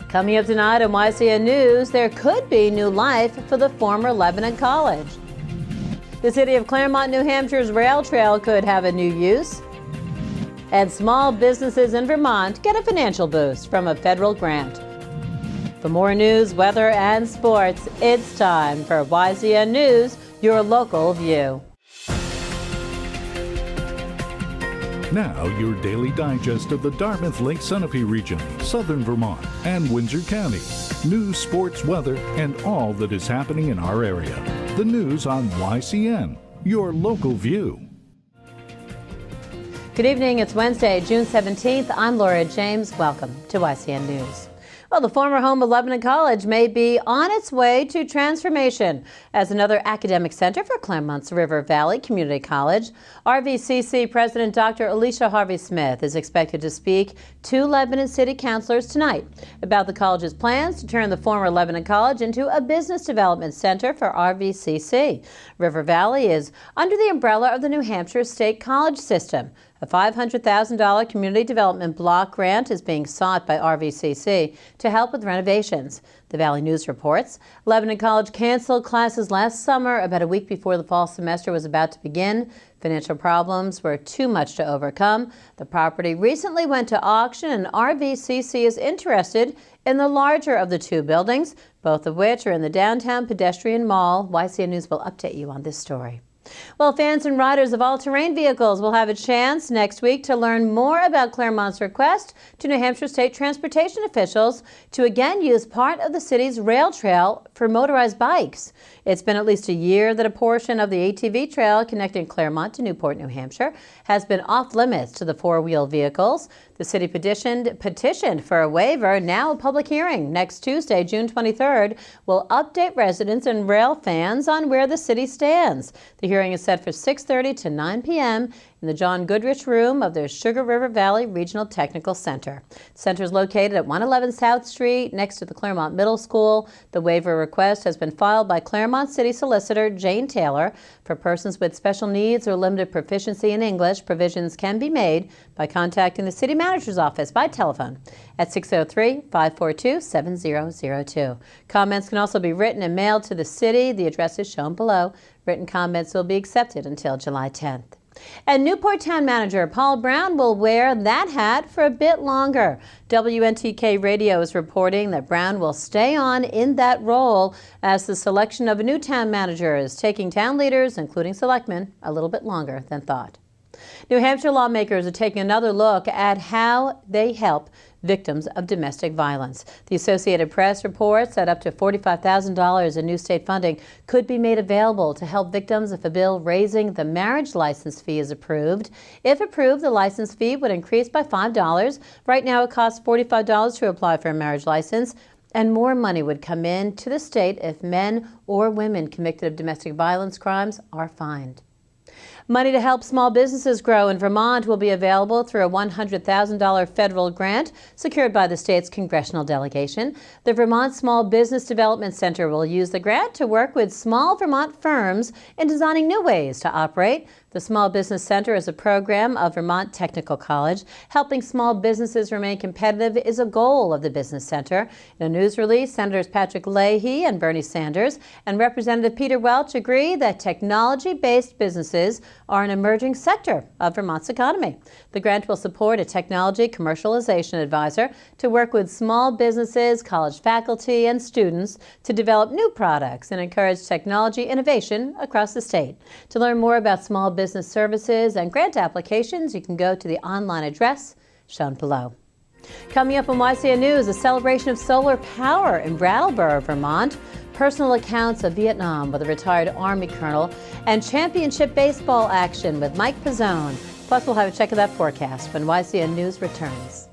Coming up tonight on YCN News, there could be new life for the former Lebanon College. The city of Claremont, New Hampshire's rail trail could have a new use. And small businesses in Vermont get a financial boost from a federal grant. For more news, weather, and sports, it's time for YCN News, your local view. Now, your daily digest of the Dartmouth Lake Sunapee region, southern Vermont, and Windsor County. News, sports, weather, and all that is happening in our area. The news on YCN, your local view. Good evening. It's Wednesday, June 17th. I'm Laura James. Welcome to YCN News. Well, the former home of Lebanon College may be on its way to transformation as another academic center for Claremont's River Valley Community College. RVCC President Dr. Alicia Harvey-Smith is expected to speak to Lebanon City Councilors tonight about the college's plans to turn the former Lebanon College into a business development center for RVCC. River Valley is under the umbrella of the New Hampshire State College System. A $500,000 community development block grant is being sought by RVCC to help with renovations. The Valley News reports Lebanon College canceled classes last summer about a week before the fall semester was about to begin. Financial problems were too much to overcome. The property recently went to auction, and RVCC is interested in the larger of the two buildings, both of which are in the downtown pedestrian mall. YCN News will update you on this story. Well, fans and riders of all-terrain vehicles will have a chance next week to learn more about Claremont's request to New Hampshire State transportation officials to again use part of the city's rail trail for motorized bikes. It's been at least a year that a portion of the ATV trail connecting Claremont to Newport, New Hampshire has been off limits to the four-wheel vehicles. The city petitioned for a waiver. Now a public hearing next Tuesday, June 23rd, will update residents and rail fans on where the city stands. The hearing is set for 6:30 to 9 p.m. in the John Goodrich Room of the Sugar River Valley Regional Technical Center. The center is located at 111 South Street next to the Claremont Middle School. The waiver request has been filed by Claremont City Solicitor Jane Taylor. For persons with special needs or limited proficiency in English, provisions can be made by contacting the city manager's office by telephone at 603-542-7002. Comments can also be written and mailed to the city. The address is shown below. Written comments will be accepted until July 10th. And Newport Town Manager Paul Brown will wear that hat for a bit longer. WNTK Radio is reporting that Brown will stay on in that role as the selection of a new town manager is taking town leaders, including selectmen, a little bit longer than thought. New Hampshire lawmakers are taking another look at how they help victims of domestic violence. The Associated Press reports that up to $45,000 in new state funding could be made available to help victims if a bill raising the marriage license fee is approved. If approved, the license fee would increase by $5. Right now, it costs $45 to apply for a marriage license, and more money would come in to the state if men or women convicted of domestic violence crimes are fined. Money to help small businesses grow in Vermont will be available through a $100,000 federal grant secured by the state's congressional delegation. The Vermont Small Business Development Center will use the grant to work with small Vermont firms in designing new ways to operate. The Small Business Center is a program of Vermont Technical College. Helping small businesses remain competitive is a goal of the Business Center. In a news release, Senators Patrick Leahy and Bernie Sanders and Representative Peter Welch agree that technology-based businesses are an emerging sector of Vermont's economy. The grant will support a technology commercialization advisor to work with small businesses, college faculty, and students to develop new products and encourage technology innovation across the state. To learn more about small business services and grant applications, you can go to the online address shown below. Coming up on YCN News, a celebration of solar power in Brattleboro, Vermont, personal accounts of Vietnam with a retired Army colonel, and championship baseball action with Mike Pizzone. Plus, we'll have a check of that forecast when YCN News returns.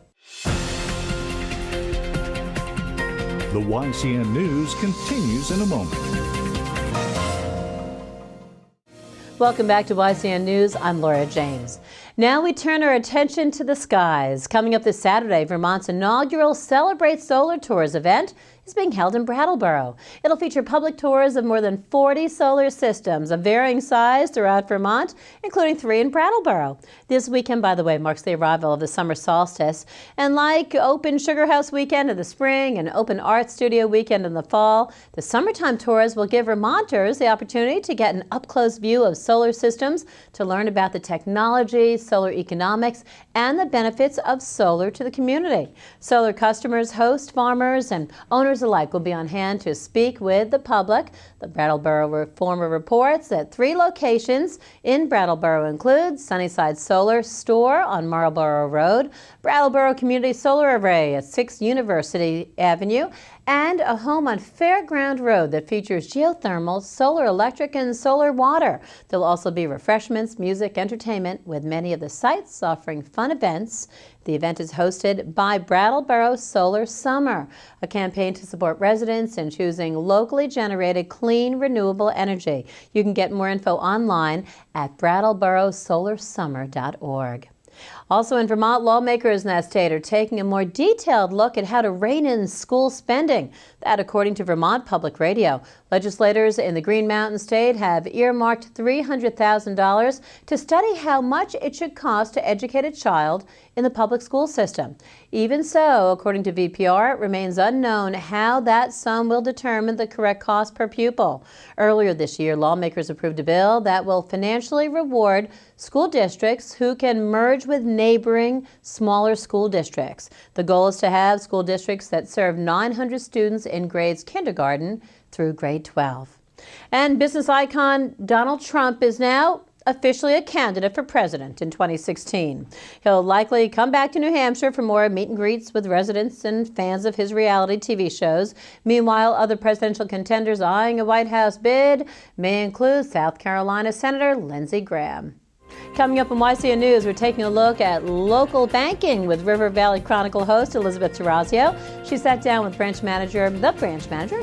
The YCN News continues in a moment. Welcome back to YCN News. I'm Laura James. Now we turn our attention to the skies. Coming up this Saturday, Vermont's inaugural Celebrate Solar Tours event is being held in Brattleboro. It'll feature public tours of more than 40 solar systems of varying size throughout Vermont, including 3 in Brattleboro. This weekend, by the way, marks the arrival of the summer solstice. And like Open Sugar House Weekend in the spring and Open Art Studio Weekend in the fall, the summertime tours will give Vermonters the opportunity to get an up-close view of solar systems, to learn about the technology, solar economics, and the benefits of solar to the community. Solar customers, hosts, farmers, and owners alike will be on hand to speak with the public. The Brattleboro Reformer reports that 3 locations in Brattleboro include Sunnyside Solar Store on Marlborough Road, Brattleboro Community Solar Array at 6 University Avenue, and a home on Fairground Road that features geothermal, solar electric, and solar water. There'll also be refreshments, music, entertainment, with many of the sites offering fun events. The event is hosted by Brattleboro Solar Summer, a campaign to support residents in choosing locally generated, clean, renewable energy. You can get more info online at brattleborosolar.org. Also in Vermont, lawmakers in that state are taking a more detailed look at how to rein in school spending. That, according to Vermont Public Radio. Legislators in the Green Mountain State have earmarked $300,000 to study how much it should cost to educate a child in the public school system. Even so, according to VPR, it remains unknown how that sum will determine the correct cost per pupil. Earlier this year, lawmakers approved a bill that will financially reward school districts who can merge with neighboring smaller school districts. The goal is to have school districts that serve 900 students in grades kindergarten through grade 12. And business icon Donald Trump is now officially a candidate for president in 2016. He'll likely come back to New Hampshire for more meet and greets with residents and fans of his reality TV shows. Meanwhile, other presidential contenders eyeing a White House bid may include South Carolina Senator Lindsey Graham. Coming up on YCN News, we're taking a look at local banking with River Valley Chronicle host Elizabeth Tarazio. She sat down with the branch manager of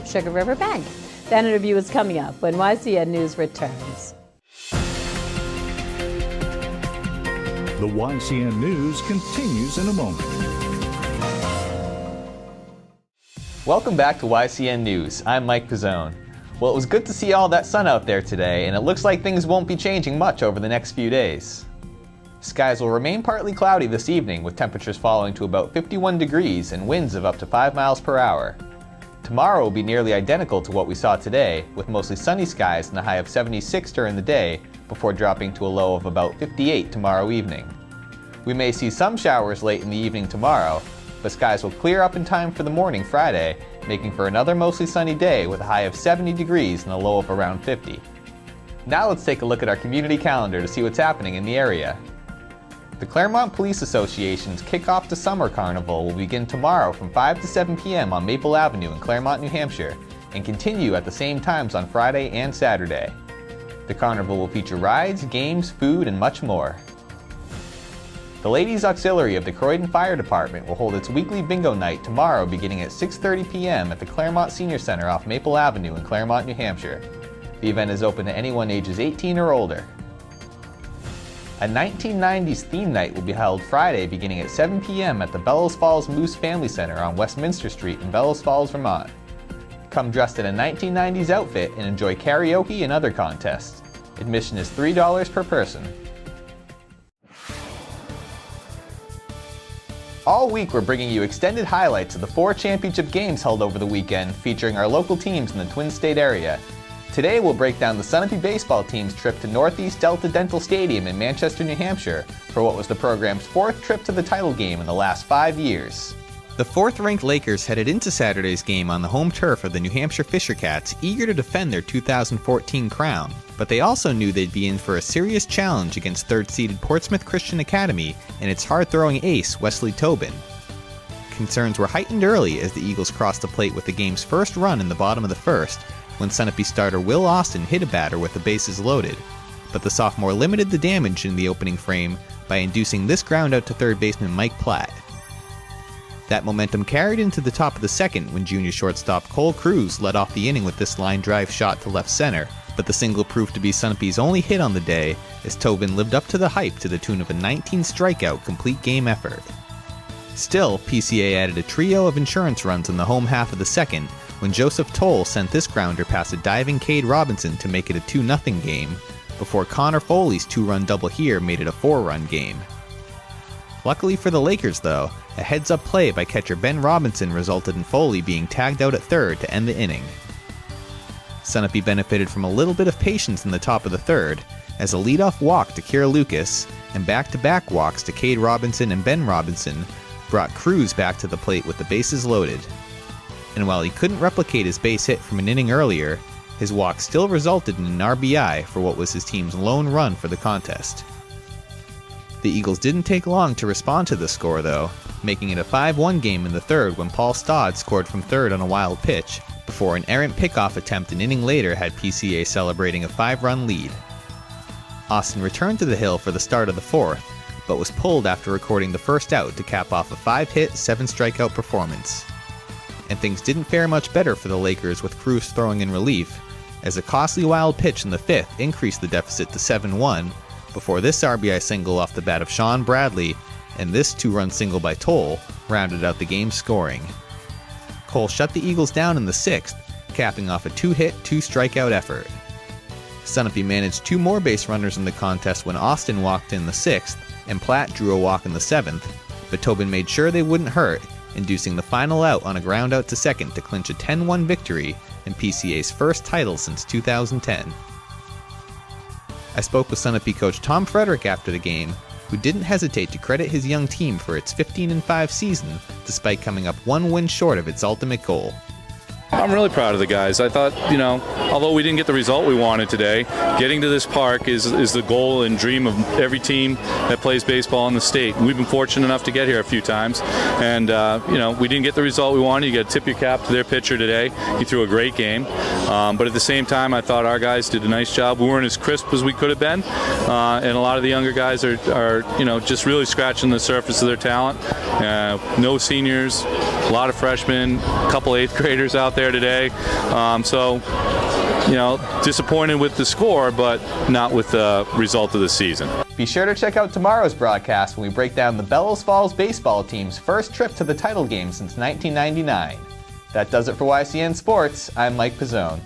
Sugar River Bank. That interview is coming up when YCN News returns. The YCN News continues in a moment. Welcome back to YCN News. I'm Mike Pizzone. Well, it was good to see all that sun out there today, and it looks like things won't be changing much over the next few days. Skies will remain partly cloudy this evening, with temperatures falling to about 51 degrees and winds of up to 5 miles per hour. Tomorrow will be nearly identical to what we saw today, with mostly sunny skies and a high of 76 during the day, before dropping to a low of about 58 tomorrow evening. We may see some showers late in the evening tomorrow, but skies will clear up in time for the morning Friday, making for another mostly sunny day with a high of 70 degrees and a low of around 50. Now let's take a look at our community calendar to see what's happening in the area. The Claremont Police Association's Kickoff to Summer Carnival will begin tomorrow from 5 to 7 p.m. on Maple Avenue in Claremont, New Hampshire, and continue at the same times on Friday and Saturday. The carnival will feature rides, games, food, and much more. The Ladies Auxiliary of the Croydon Fire Department will hold its weekly bingo night tomorrow beginning at 6:30 p.m. at the Claremont Senior Center off Maple Avenue in Claremont, New Hampshire. The event is open to anyone ages 18 or older. A 1990s theme night will be held Friday beginning at 7 p.m. at the Bellows Falls Moose Family Center on Westminster Street in Bellows Falls, Vermont. Come dressed in a 1990s outfit and enjoy karaoke and other contests. Admission is $3 per person. All week we're bringing you extended highlights of the 4 championship games held over the weekend featuring our local teams in the Twin State area. Today we'll break down the Sunapee baseball team's trip to Northeast Delta Dental Stadium in Manchester, New Hampshire for what was the program's 4th trip to the title game in the last 5 years. The 4th-ranked Lakers headed into Saturday's game on the home turf of the New Hampshire Fisher Cats, eager to defend their 2014 crown. But they also knew they'd be in for a serious challenge against 3rd-seeded Portsmouth Christian Academy and its hard-throwing ace, Wesley Tobin. Concerns were heightened early as the Eagles crossed the plate with the game's first run in the bottom of the first, when Sunapee starter Will Austin hit a batter with the bases loaded. But the sophomore limited the damage in the opening frame by inducing this ground out to third baseman Mike Platt. That momentum carried into the top of the second when junior shortstop Cole Cruz led off the inning with this line drive shot to left center, but the single proved to be Sunapee's only hit on the day as Tobin lived up to the hype to the tune of a 19 strikeout complete game effort. Still, PCA added a trio of insurance runs in the home half of the second when Joseph Toll sent this grounder past a diving Cade Robinson to make it a 2-0 game, before Connor Foley's 2-run double here made it a 4-run game. Luckily for the Lakers though, a heads-up play by catcher Ben Robinson resulted in Foley being tagged out at third to end the inning. Sunapee benefited from a little bit of patience in the top of the third, as a leadoff walk to Kira Lucas and back-to-back walks to Cade Robinson and Ben Robinson brought Cruz back to the plate with the bases loaded. And while he couldn't replicate his base hit from an inning earlier, his walk still resulted in an RBI for what was his team's lone run for the contest. The Eagles didn't take long to respond to the score though, making it a 5-1 game in the third when Paul Stodd scored from third on a wild pitch, before an errant pickoff attempt an inning later had PCA celebrating a 5-run lead. Austin returned to the hill for the start of the fourth, but was pulled after recording the first out to cap off a 5-hit, 7-strikeout performance. And things didn't fare much better for the Lakers with Cruz throwing in relief, as a costly wild pitch in the fifth increased the deficit to 7-1, before this RBI single off the bat of Sean Bradley and this 2-run single by Toll rounded out the game's scoring. Cole shut the Eagles down in the sixth, capping off a 2-hit, 2-strikeout effort. Sunapee managed 2 more base runners in the contest when Austin walked in the sixth and Platt drew a walk in the seventh, but Tobin made sure they wouldn't hurt, inducing the final out on a ground out to second to clinch a 10-1 victory and PCA's first title since 2010. I spoke with Sunapee coach Tom Frederick after the game, who didn't hesitate to credit his young team for its 15-5 season despite coming up 1 win short of its ultimate goal. I'm really proud of the guys. I thought, although we didn't get the result we wanted today, getting to this park is the goal and dream of every team that plays baseball in the state. We've been fortunate enough to get here a few times, and we didn't get the result we wanted. You got to tip your cap to their pitcher today. He threw a great game, but at the same time, I thought our guys did a nice job. We weren't as crisp as we could have been, and a lot of the younger guys are just really scratching the surface of their talent. No seniors, a lot of freshmen, a couple 8th graders out there today. Disappointed with the score, but not with the result of the season. Be sure to check out tomorrow's broadcast when we break down the Bellows Falls baseball team's first trip to the title game since 1999. That does it for YCN Sports. I'm Mike Pizzone.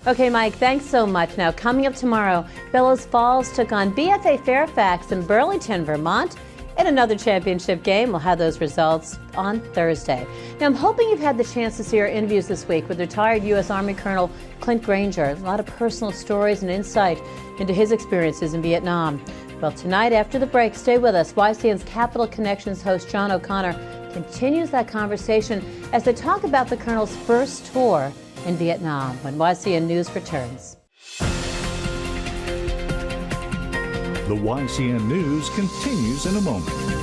Okay, Mike, thanks so much. Now, coming up tomorrow, Bellows Falls took on BFA Fairfax in Burlington, Vermont. In another championship game, we'll have those results on Thursday. Now, I'm hoping you've had the chance to see our interviews this week with retired U.S. Army Colonel Clint Granger. A lot of personal stories and insight into his experiences in Vietnam. Well, tonight after the break, stay with us. YCN's Capital Connections host John O'Connor continues that conversation as they talk about the Colonel's first tour in Vietnam when YCN News returns. The YCN News continues in a moment.